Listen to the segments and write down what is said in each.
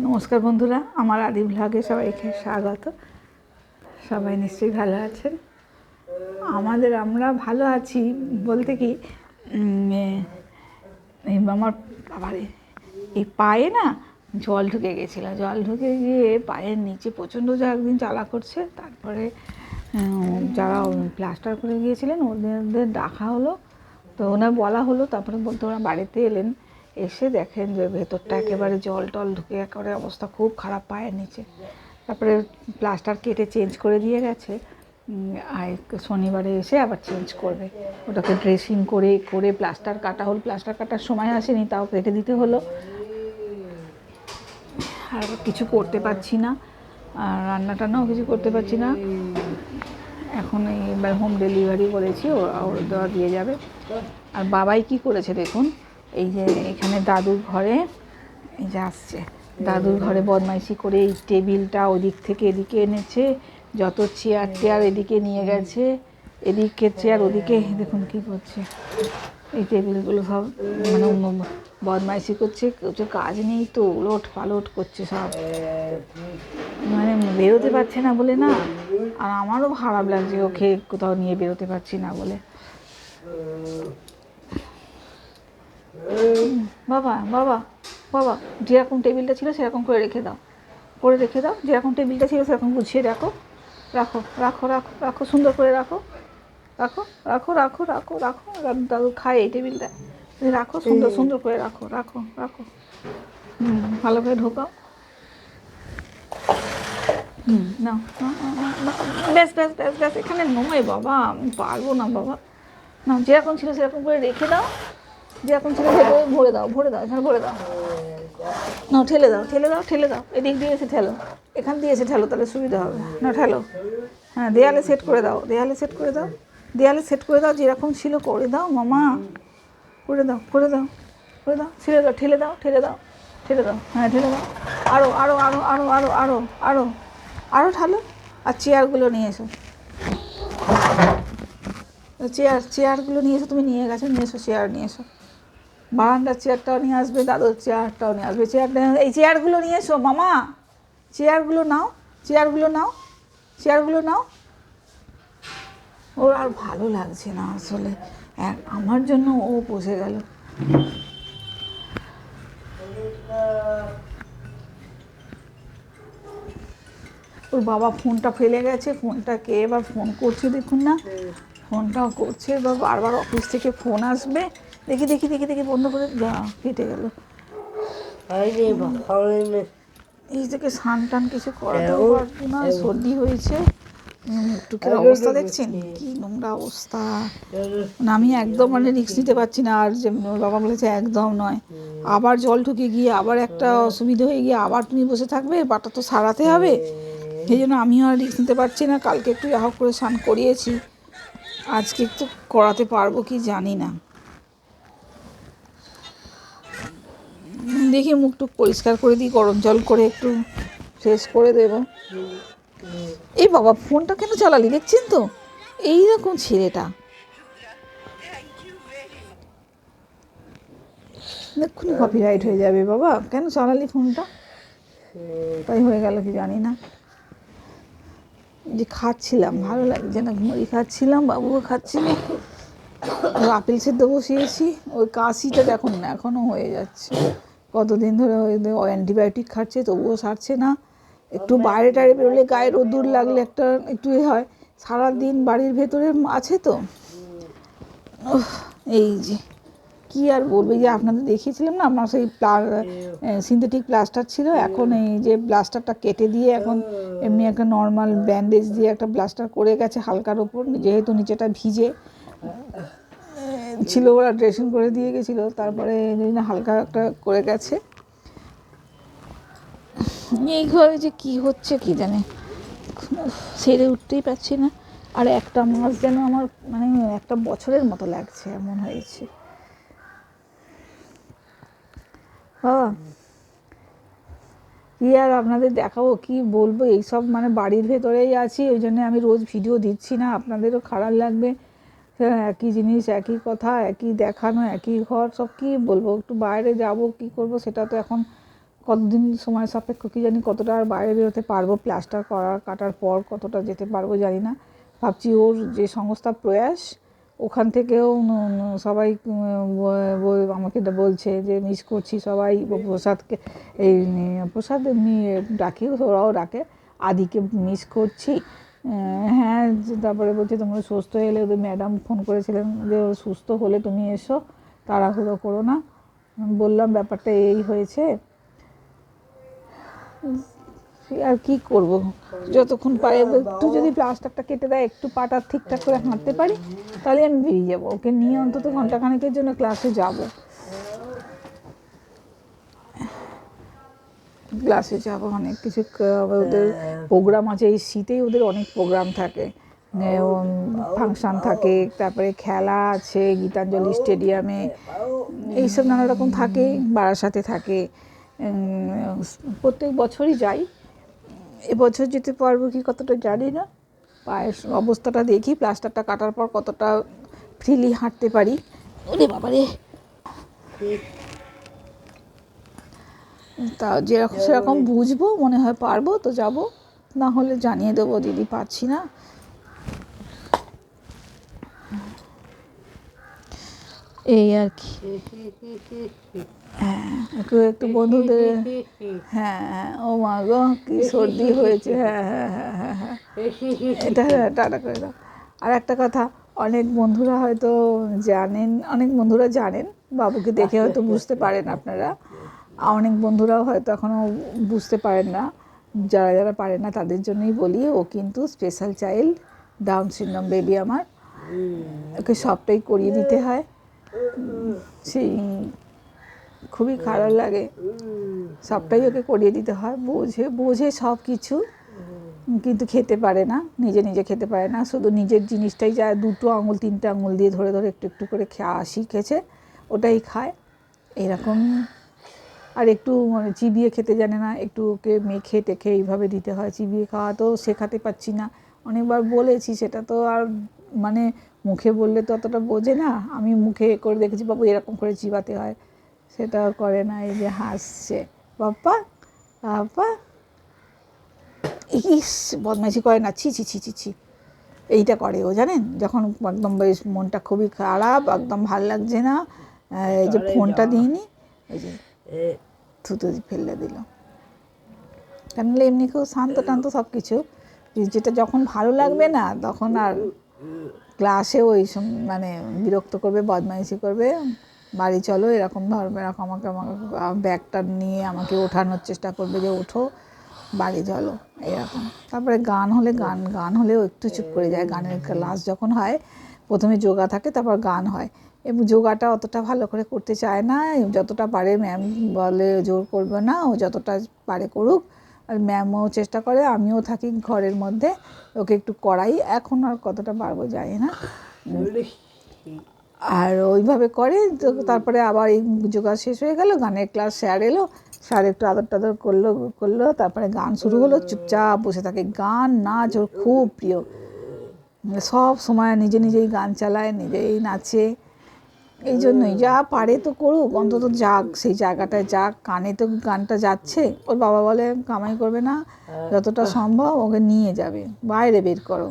নমস্কার বন্ধুরা, আমার আদি ব্লগে সবাইকে স্বাগত। সবাই নিশ্চয়ই ভালো আছেন। আমরা ভালো আছি বলতে কি, আমার বাবারে এই পায়ে না জল ঢুকে গেছিলো। জল ঢুকে গিয়ে পায়ের নিচে প্রচণ্ড যা একদিন জ্বালা করছে। তারপরে যারা প্লাস্টার করে গিয়েছিলেন ওদের ডাকা হলো, তো ওনার বলা হলো। তারপরে বলতে ওরা বাড়িতে এলেন, এসে দেখেন যে ভেতরটা একেবারে জল টল ঢুকে একেবারে অবস্থা খুব খারাপ পায়ের নিচে। তারপরে প্লাস্টার কেটে চেঞ্জ করে দিয়ে গেছে, আর শনিবারে এসে আবার চেঞ্জ করবে। ওটাকে ড্রেসিং করে করে প্লাস্টার কাটা হলো। প্লাস্টার কাটার সময় আসেনি, তাও কেটে দিতে হলো। আর কিছু করতে পারছি না, আর রান্না টান্নাও কিছু করতে পারছি না। এখন এইবার হোম ডেলিভারি করেছি, ওরা দেওয়া দিয়ে যাবে। আর বাবাই কি করেছে দেখুন, এই যে এখানে দাদুর ঘরে এই যে আসছে, দাদুর ঘরে বদমাইশি করে এই টেবিলটা ওদিক থেকে এদিকে এনেছে, যত চেয়ার টেয়ার এদিকে নিয়ে গেছে, এদিকে চেয়ার ওদিকে। দেখুন কি করছে, এই টেবিলগুলো সব মানে বদমাইশি করছে। কাজ নেই তো, উলট পালট করছে সব, মানে বেরোতে পারছে না বলে না। আর আমারও খারাপ লাগছে ওকে কোথাও নিয়ে বেরোতে পারছি না বলে। বাবা বাবা বাবা, যেরকম টেবিলটা ছিল সেরকম করে রেখে দাও, যেরকম টেবিলটা ছিল সেরকম গুছিয়ে রাখো, রাখো রাখো রাখো রাখো, সুন্দর করে রাখো, রাখো রাখো রাখো রাখো রাখো। দাদু খায় এই টেবিলটা, রাখো সুন্দর সুন্দর করে রাখো রাখো রাখো। ভালো করে ঢোকাও। না, ব্যাস ব্যাস ব্যাস ব্যাস, এখানে নয় বাবা, আমি পারবো না বাবা। না, যেরকম ছিল সেরকম করে রেখে দাও, যেরকম ছিল ভেতরে ভরে দাও, এখানে ভরে দাও। না, ঠেলে দাও ঠেলে দাও ঠেলে দাও, এদিক দিয়ে এসে ঠেলো, এখান দিয়ে এসে ঠেলো, তাহলে সুবিধা হবে। না ঠেলো, হ্যাঁ দেয়ালে সেট করে দাও, দেয়ালে সেট করে দাও, দেয়ালে সেট করে দাও, যেরকম ছিল করে দাও মামা, করে দাও করে দাও করে দাও, ছেড়ে দাও, ঠেলে দাও ঠেলে দাও ঠেলে দাও, হ্যাঁ ঠেলে দাও, আরও আরও আরও আরও আরও আরও আরও আরও ঠালো। আর চেয়ারগুলো নিয়ে এসো, চেয়ারগুলো নিয়ে এসো, তুমি নিয়ে গেছো, নিয়ে এসো, চেয়ার নিয়ে এসো। বারান্দার চেয়ারটাও নিয়ে আসবে, দাদুর চেয়ারটাও নিয়ে আসবে। এই চেয়ারগুলো নিয়ে এসো মামা, চেয়ারগুলো নাও, চেয়ারগুলো নাও, চেয়ারগুলো নাও। ওর আর ভালো লাগছে না আসলে, আমার জন্য ও বসে গেল। ওর বাবা ফোনটা ফেলে গেছে, ফোনটা কে এবার ফোন করছে দেখুন না, ফোনটাও করছে, এবার বারবার অফিস থেকে ফোন আসবে। দেখি দেখি দেখি দেখি, বন্ধ করে যা, কেটে গেল। এই থেকে স্নান টান কিছু করাতেও পারবো না, সর্দি হয়েছে। মুখটুকের অবস্থা দেখছেন কি নোংরা অবস্থা, মানে আমি একদম মানে রিস্ক নিতে পারছি না। আর যে বাবা বলেছে একদম নয়, আবার জল ঢুকে গিয়ে আবার একটা অসুবিধা হয়ে গিয়ে আবার তুমি বসে থাকবে, বাটা তো সারাতে হবে। সেই জন্য আমিও আর রিস্ক নিতে পারছি না। কালকে একটু যা হোক করে স্নান করিয়েছি, আজকে একটু করাতে পারবো কি জানি না। দেখি মুখটুক পরিষ্কার করে দিই, গরম জল করে একটু ফ্রেশ করে দেবো। এই বাবা, ফোনটা কেন চালালি দেখছেন তো, এইরকম ছেলেটা এক্ষুনি কপিরাইট হয়ে যাবে। বাবা কেন চালালি ফোনটা, তাই হয়ে গেল কি জানি না। যে খাচ্ছিলাম, ভালো লাগছে না, মুড়ি খাচ্ছিলাম, বাবুও খাচ্ছিল, আপেল সেদ্ধ বসিয়েছি। ওই কাশিটা দেখুন না এখনও হয়ে যাচ্ছে, কতদিন ধরে অ্যান্টিবায়োটিক খাচ্ছে তবুও সারছে না। একটু বাইরে টাইরে বেরোলে গায়ে রোদ্দুর লাগলে একটা একটু হয়, সারাদিন বাড়ির ভেতরে আছে তো। এই যে কী আর বলবো, যে আপনাদের দেখিয়েছিলাম না, আমার সেই সিনথেটিক প্লাস্টার ছিল, এখন এই যে প্লাস্টারটা কেটে দিয়ে এখন এমনি একটা নর্মাল ব্যান্ডেজ দিয়ে একটা প্লাস্টার করে গেছে হালকার ওপর, যেহেতু নিচেটা ভিজে ছিল, ওরা ড্রেসিং করে দিয়ে গেছিলো, তারপরে হালকা একটা করে গেছে। এইভাবে যে কি হচ্ছে কি জানে, সেরে উঠতেই পারছি না। আর একটা মাস যেন আমার মানে একটা বছরের মতো লাগছে, এমন হয়েছে। বাবা কি আর আপনাদের দেখাবো, কি বলবো, এইসব মানে বাড়ির ভেতরেই আছি, ওই জন্য আমি রোজ ভিডিও দিচ্ছি না, আপনাদেরও খারাপ লাগবে। একই জিনিস, একই কথা, একই দেখানো, একই ঘর, সব কি বলবো, একটু বাইরে যাব কি করব সেটা তো এখন কতদিন সময় সাপেক্ষ কি জানি, কতটা আর বাইরে বেরোতে পারবো, প্লাস্টার কাটার পর কতটা যেতে পারবো জানি না। ভাবছি ওর যে সংস্থা প্রয়াস, ওখান থেকেও সবাই আমাকে বলছে যে মিস করছি সবাই প্রসাদকে, এই প্রসাদ এমনি ডাকি, ওরাও ডাকে, আদিকে মিস করছি। হ্যাঁ, তারপরে বলছে তোমরা সুস্থ এলে, ওদের ম্যাডাম ফোন করেছিলেন যে সুস্থ হলে তুমি এসো, তাড়াহুড়ো করো না। বললাম ব্যাপারটা এই হয়েছে, আর কি করব, যতক্ষণ পারে একটু যদি প্লাস্টারটা কেটে দেয়, একটু পাটা ঠিকঠাক করে হাঁটতে পারি, তাহলে আমি বেরিয়ে যাবো। ওকে নিয়ে অন্তত ঘন্টাখানেকের জন্য ক্লাসে যাব, অনেক কিছু ওদের প্রোগ্রাম আছে, এই শীতেই ওদের অনেক প্রোগ্রাম থাকে, ফাংশান থাকে, তারপরে খেলা আছে গীতাঞ্জলি স্টেডিয়ামে, এইসব নানা রকম থাকে, বারাসাতে থাকে। প্রত্যেক বছরই যাই, এবছর যেতে পারবো কি কতটা জানি না, পায়ের অবস্থাটা দেখি, প্লাস্টারটা কাটার পর কতটা ফ্রিলি হাঁটতে পারি। ওরে বাবারে, তা যেরকম সেরকম বুঝবো, মনে হয় পারবো তো যাব, না হলে জানিয়ে দেবো দিদি পারছি না। এই আর কি, হ্যাঁ একটু বন্ধুদের, হ্যাঁ ও মা গো কি সর্দি হয়েছে, হ্যাঁ হ্যাঁ হ্যাঁ হ্যাঁ হ্যাঁ, এটা টাটা করে দাও। আর একটা কথা, অনেক বন্ধুরা হয়তো জানেন, বাবুকে দেখে হয়তো বুঝতে পারেন আপনারা, অনেক বন্ধুরাও হয়তো এখনও বুঝতে পারেন না, যারা পারেন না তাদের জন্যই বলি, ও কিন্তু special child, down syndrome baby আমার, ওকে সবটাই করিয়ে দিতে হয়, সেই খুবই খারাপ লাগে, সবটাই ওকে করিয়ে দিতে হয়, বোঝে সব কিছু, কিন্তু খেতে পারে না, নিজে খেতে পারে না, শুধু নিজের জিনিসটাই যা 2 আঙুল 3টে আঙুল দিয়ে ধরে একটু একটু করে শিখেছে, ওটাই খায় এরকম। আর একটু মানে চিবিয়ে খেতে জানে না, একটু ওকে মেখে টেখে এইভাবে দিতে হয়, চিবিয়ে খাওয়া তো শেখাতে পারছি না, অনেকবার বলেছি, সেটা তো আর মানে মুখে বললে তো অতটা বোঝে না, আমি মুখে করে দেখেছি বাবু এরকম করে চিবাতে হয়, সেটা করে না, এই যে হাসছে বাপ্পা বাপ্পা, ইস বদমাইশি করে না, ছি ছি ছি ছি ছি, এইটা করে ও জানেন, যখন একদম বেশ মনটা খুবই খারাপ, একদম ভাল লাগছে না, এই যে ফোনটা দিইনি, এই যে থুতু ফেলে দিল, কেন এমনি খুব শান্ত টান্ত সব কিছু, যেটা যখন ভালো লাগবে না তখন আর ক্লাসে ওই মানে বিরক্ত করবে, বদমাইশি করবে, বাড়ি চলো এরকম ধরবে, এরকম আমাকে ব্যাগটা নিয়ে আমাকে ওঠানোর চেষ্টা করবে যে ওঠো বাড়ি চলো এরকম। তারপরে গান হলেও একটু চুপ করে যায়, গানের ক্লাস যখন হয় প্রথমে যোগা থাকে, তারপর গান হয়, এবং যোগাটা অতটা ভালো করে করতে চায় না, যতটা পারে ম্যাম বলে জোর করবে না, ও যতটা পারে করুক, আর ম্যামও চেষ্টা করে, আমিও থাকি ঘরের মধ্যে, ওকে একটু করাই, এখন আর কতটা পারবো জানি না, আর ওইভাবে করে। তো তারপরে আবার এই যোগা শেষ হয়ে গেল, গানের ক্লাস স্যার এলো, স্যার একটু আদর টাদর করলো, তারপরে গান শুরু হলো, চুপচাপ বসে থাকে, গান নাচ ওর খুব প্রিয়, সব সময় নিজেই গান চালায়, নিজেই নাচে, এই জন্যই যা পারে তো করুক, অন্তত যাক, সেই জায়গাটায় যাক, কানে তো গানটা যাচ্ছে, ওর বাবা বলে কামাই করবে না, যতটা সম্ভব ওকে নিয়ে যাবে, বাইরে বের করো,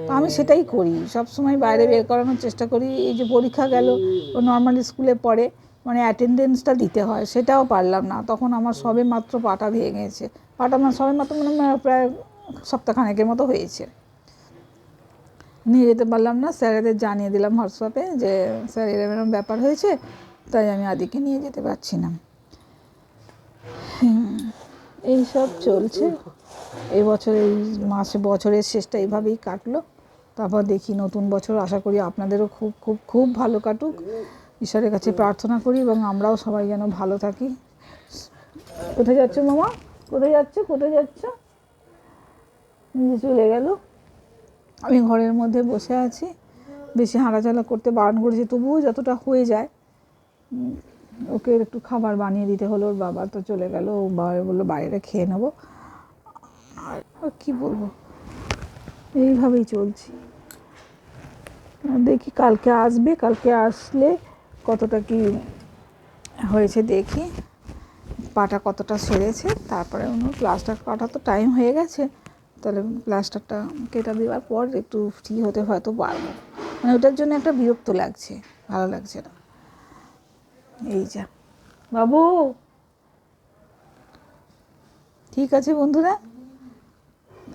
তো আমি সেটাই করি, সব সময় বাইরে বের করানোর চেষ্টা করি। এই যে পরীক্ষা গেল, ও নর্মাল স্কুলে পড়ে, মানে অ্যাটেন্ডেন্সটা দিতে হয়, সেটাও পারলাম না, তখন আমার সবে মাত্র পাটা ভেঙেছে, সবে মাত্র মানে প্রায় সপ্তাহখানেকের মতো হয়েছে, নিয়ে যেতে পারলাম না, স্যারেদের জানিয়ে দিলাম হোয়াটসঅ্যাপে যে স্যার এরকম ব্যাপার হয়েছে, তাই আমি আদিকে নিয়ে যেতে পারছি না। এইসব চলছে, এই বছর এই বছরের শেষটা এইভাবেই কাটলো, তারপর দেখি নতুন বছর, আশা করি আপনাদেরও খুব খুব খুব ভালো কাটুক, ঈশ্বরের কাছে প্রার্থনা করি, এবং আমরাও সবাই যেন ভালো থাকি। কোথায় যাচ্ছ মামা, কোথায় যাচ্ছ, নিজে চলে গেল, আমি ঘরের মধ্যে বসে আছি, বেশি হাঁটাচলা করতে বারণ করেছি, তবুও যতটা হয়ে যায়, ওকে একটু খাবার বানিয়ে দিতে হলো, ওর বাবা তো চলে গেল, ও বাবা বললো বাইরে খেয়ে নেবো, আর কী বলবো, এইভাবেই চলছি, দেখি কালকে আসলে কতটা কি হয়েছে দেখি, পাটা কতটা সেরেছে, তারপরে ওনার প্লাস্টার কাটা তো টাইম হয়ে গেছে, তাহলে প্লাস্টারটা কেটে দেওয়ার পর একটু ফ্রি হতে হয়তো পারবো। মানে ওটার জন্য একটা বিরক্ত লাগছে, ভালো লাগছে না। এই যা বাবু। ঠিক আছে বন্ধুরা,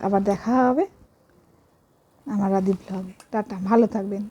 আবার দেখা হবে আমার আদি ব্লগে। টাটা, ভালো থাকবেন।